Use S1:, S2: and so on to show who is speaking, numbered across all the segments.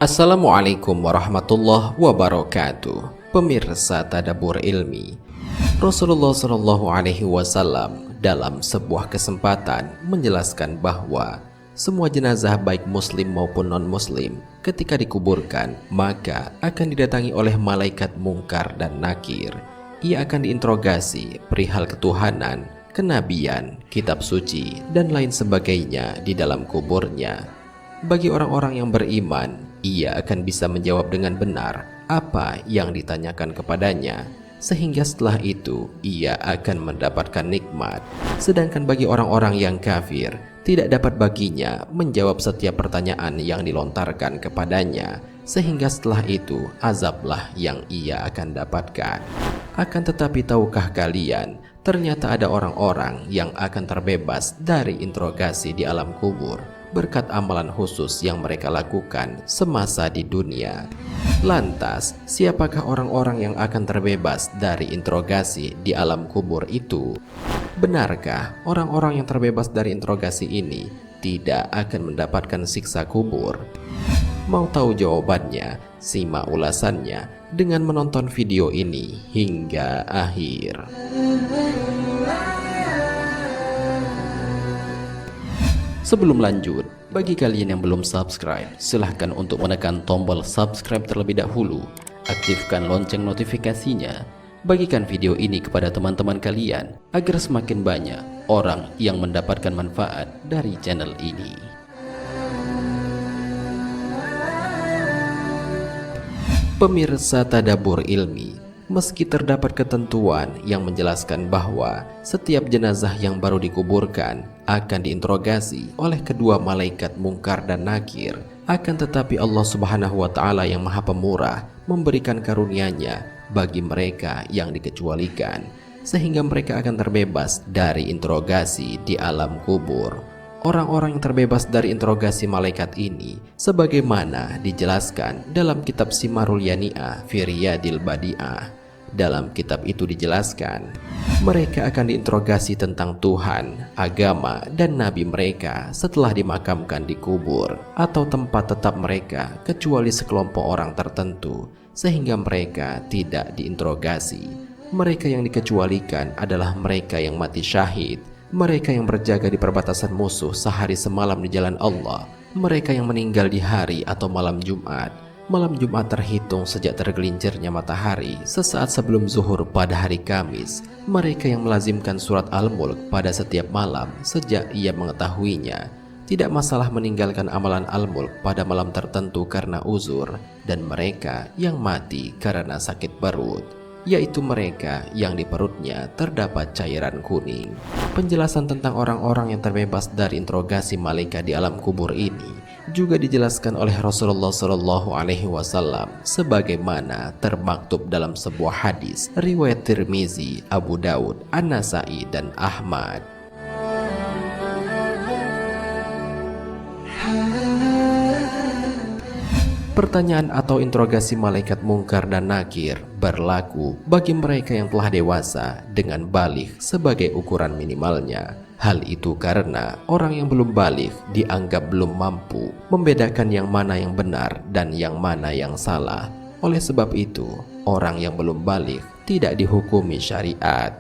S1: Assalamualaikum warahmatullahi wabarakatuh. Pemirsa Tadabbur Ilmi, Rasulullah Shallallahu Alaihi Wasallam dalam sebuah kesempatan menjelaskan bahwa semua jenazah baik muslim maupun non-muslim ketika dikuburkan maka akan didatangi oleh malaikat mungkar dan nakir. Ia akan diinterogasi perihal ketuhanan, kenabian, kitab suci, dan lain sebagainya di dalam kuburnya. Bagi orang-orang yang beriman, ia akan bisa menjawab dengan benar apa yang ditanyakan kepadanya, sehingga setelah itu ia akan mendapatkan nikmat. Sedangkan bagi orang-orang yang kafir, tidak dapat baginya menjawab setiap pertanyaan yang dilontarkan kepadanya, sehingga setelah itu azablah yang ia akan dapatkan. Akan tetapi tahukah kalian, ternyata ada orang-orang yang akan terbebas dari interogasi di alam kubur berkat amalan khusus yang mereka lakukan semasa di dunia. Lantas, siapakah orang-orang yang akan terbebas dari interogasi di alam kubur itu? Benarkah orang-orang yang terbebas dari interogasi ini tidak akan mendapatkan siksa kubur? Mau tahu jawabannya? Simak ulasannya dengan menonton video ini hingga akhir. Sebelum lanjut, bagi kalian yang belum subscribe, silahkan untuk menekan tombol subscribe terlebih dahulu. Aktifkan lonceng notifikasinya. Bagikan video ini kepada teman-teman kalian agar semakin banyak orang yang mendapatkan manfaat dari channel ini. Pemirsa Tadabbur Ilmi, meski terdapat ketentuan yang menjelaskan bahwa setiap jenazah yang baru dikuburkan akan diinterogasi oleh kedua malaikat mungkar dan nakir, akan tetapi Allah Subhanahu wa Ta'ala yang Maha Pemurah memberikan karunia-Nya bagi mereka yang dikecualikan, sehingga mereka akan terbebas dari interogasi di alam kubur. Orang-orang yang terbebas dari interogasi malaikat ini sebagaimana dijelaskan dalam kitab Simarul Yani'ah fi Riyadil Badi'ah. Dalam kitab itu dijelaskan, mereka akan diinterogasi tentang Tuhan, agama, dan nabi mereka setelah dimakamkan di kubur atau tempat tetap mereka kecuali sekelompok orang tertentu, sehingga mereka tidak diinterogasi. Mereka yang dikecualikan adalah mereka yang mati syahid, mereka yang berjaga di perbatasan musuh sehari semalam di jalan Allah, mereka yang meninggal di hari atau malam Jumat. Malam Jumat terhitung sejak tergelincirnya matahari sesaat sebelum zuhur pada hari Kamis. Mereka yang melazimkan surat Al-Mulk pada setiap malam sejak ia mengetahuinya. Tidak masalah meninggalkan amalan Al-Mulk pada malam tertentu karena uzur. Dan mereka yang mati karena sakit perut, yaitu mereka yang di perutnya terdapat cairan kuning. Penjelasan tentang orang-orang yang terbebas dari interogasi malaikat di alam kubur ini juga dijelaskan oleh Rasulullah Shallallahu Alaihi Wasallam sebagaimana termaktub dalam sebuah hadis riwayat Tirmizi, Abu Daud, An-Nasai, dan Ahmad. Pertanyaan atau interogasi malaikat mungkar dan nakir berlaku bagi mereka yang telah dewasa dengan baligh sebagai ukuran minimalnya. Hal itu karena orang yang belum baligh dianggap belum mampu membedakan yang mana yang benar dan yang mana yang salah. Oleh sebab itu, orang yang belum baligh tidak dihukumi syariat.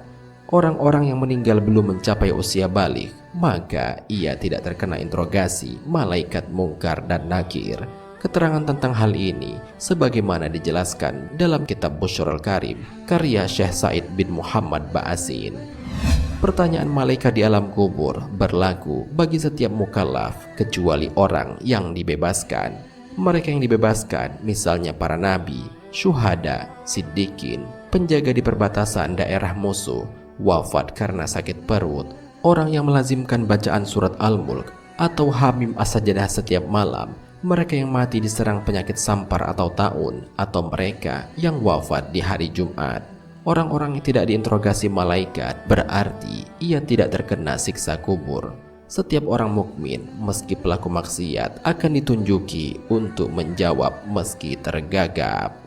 S1: Orang-orang yang meninggal belum mencapai usia baligh, maka ia tidak terkena interogasi malaikat mungkar dan nakir. Keterangan tentang hal ini sebagaimana dijelaskan dalam kitab Bushrul Karim karya Syekh Said bin Muhammad Ba'asin. Pertanyaan malaikat di alam kubur berlaku bagi setiap mukallaf kecuali orang yang dibebaskan. Mereka yang dibebaskan misalnya para nabi, syuhada, siddiqin, penjaga di perbatasan daerah musuh, wafat karena sakit perut, orang yang melazimkan bacaan surat Al-Mulk, atau hamim as-sajadah setiap malam, mereka yang mati diserang penyakit sampar atau taun, atau mereka yang wafat di hari Jumat. Orang-orang yang tidak diinterogasi malaikat berarti ia tidak terkena siksa kubur. Setiap orang mukmin meski pelaku maksiat akan ditunjuki untuk menjawab meski tergagap.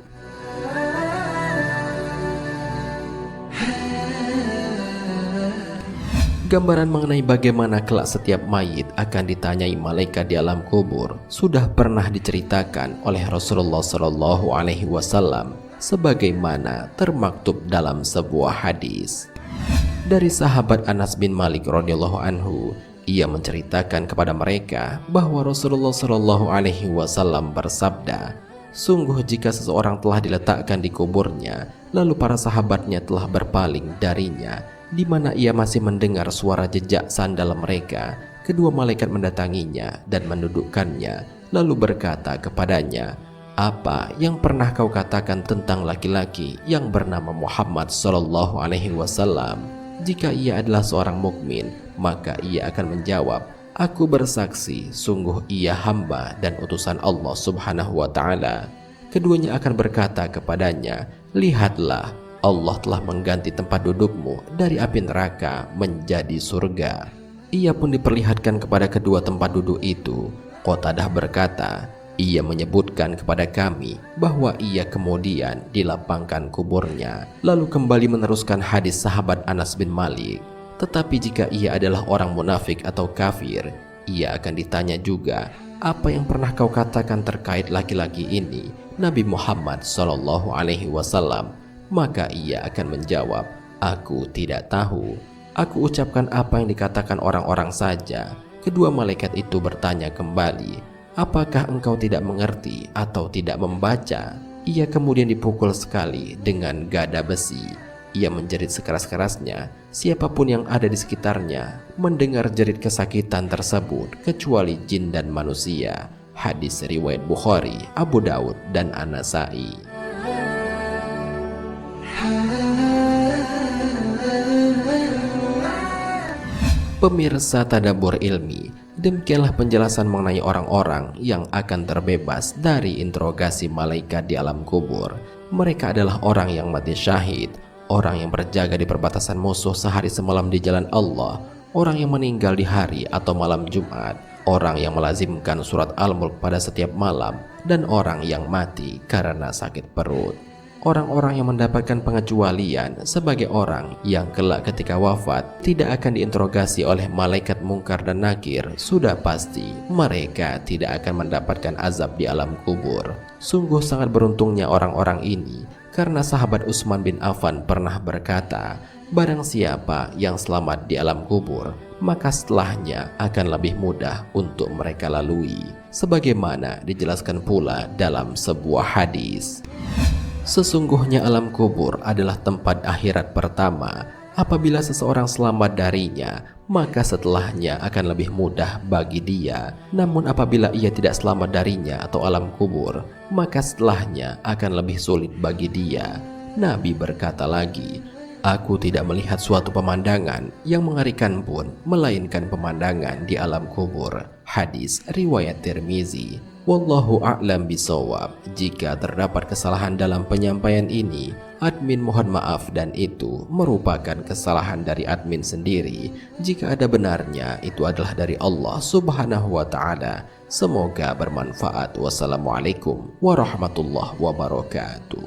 S1: Gambaran mengenai bagaimana kelak setiap mayit akan ditanyai malaikat di alam kubur sudah pernah diceritakan oleh Rasulullah Shallallahu Alaihi Wasallam sebagaimana termaktub dalam sebuah hadis. Dari sahabat Anas bin Malik radhiyallahu anhu, ia menceritakan kepada mereka bahwa Rasulullah Shallallahu Alaihi Wasallam bersabda, "Sungguh jika seseorang telah diletakkan di kuburnya, lalu para sahabatnya telah berpaling darinya, di mana ia masih mendengar suara jejak sandal mereka, kedua malaikat mendatanginya dan mendudukkannya, lalu berkata kepadanya, 'Apa yang pernah kau katakan tentang laki-laki yang bernama Muhammad Shallallahu Alaihi Wasallam?' Jika ia adalah seorang mukmin, maka ia akan menjawab, 'Aku bersaksi, sungguh ia hamba dan utusan Allah Subhanahu wa Ta'ala.' Keduanya akan berkata kepadanya, 'Lihatlah, Allah telah mengganti tempat dudukmu dari api neraka menjadi surga.' Ia pun diperlihatkan kepada kedua tempat duduk itu. Qatadah berkata, ia menyebutkan kepada kami bahwa ia kemudian dilapangkan kuburnya, lalu kembali meneruskan hadis sahabat Anas bin Malik. Tetapi jika ia adalah orang munafik atau kafir, ia akan ditanya juga, 'Apa yang pernah kau katakan terkait laki-laki ini, Nabi Muhammad Shallallahu Alaihi Wasallam?' Maka ia akan menjawab, 'Aku tidak tahu. Aku ucapkan apa yang dikatakan orang-orang saja.' Kedua malaikat itu bertanya kembali, 'Apakah engkau tidak mengerti atau tidak membaca?' Ia kemudian dipukul sekali dengan gada besi. Ia menjerit sekeras-kerasnya. Siapapun yang ada di sekitarnya mendengar jerit kesakitan tersebut kecuali jin dan manusia. Hadis riwayat Bukhari, Abu Daud, dan An-Nasai. Pemirsa Tadabbur Ilmi, demikianlah penjelasan mengenai orang-orang yang akan terbebas dari interogasi malaikat di alam kubur. Mereka adalah orang yang mati syahid, orang yang berjaga di perbatasan musuh sehari semalam di jalan Allah, orang yang meninggal di hari atau malam Jumat, orang yang melazimkan surat Al-Mulk pada setiap malam, dan orang yang mati karena sakit perut. Orang-orang yang mendapatkan pengecualian sebagai orang yang kelak ketika wafat tidak akan diinterogasi oleh malaikat mungkar dan nakir, sudah pasti mereka tidak akan mendapatkan azab di alam kubur. Sungguh sangat beruntungnya orang-orang ini, karena sahabat Utsman bin Affan pernah berkata, barang siapa yang selamat di alam kubur, maka setelahnya akan lebih mudah untuk mereka lalui, sebagaimana dijelaskan pula dalam sebuah hadis. Sesungguhnya alam kubur adalah tempat akhirat pertama. Apabila seseorang selamat darinya, maka setelahnya akan lebih mudah bagi dia. Namun apabila ia tidak selamat darinya atau alam kubur, maka setelahnya akan lebih sulit bagi dia. Nabi berkata lagi, aku tidak melihat suatu pemandangan yang mengerikan pun, melainkan pemandangan di alam kubur. Hadis riwayat Tirmizi. Wallahu a'lam bishawab. Jika terdapat kesalahan dalam penyampaian ini, admin mohon maaf dan itu merupakan kesalahan dari admin sendiri. Jika ada benarnya, itu adalah dari Allah Subhanahu wa Ta'ala. Semoga bermanfaat. Wassalamualaikum warahmatullahi wabarakatuh.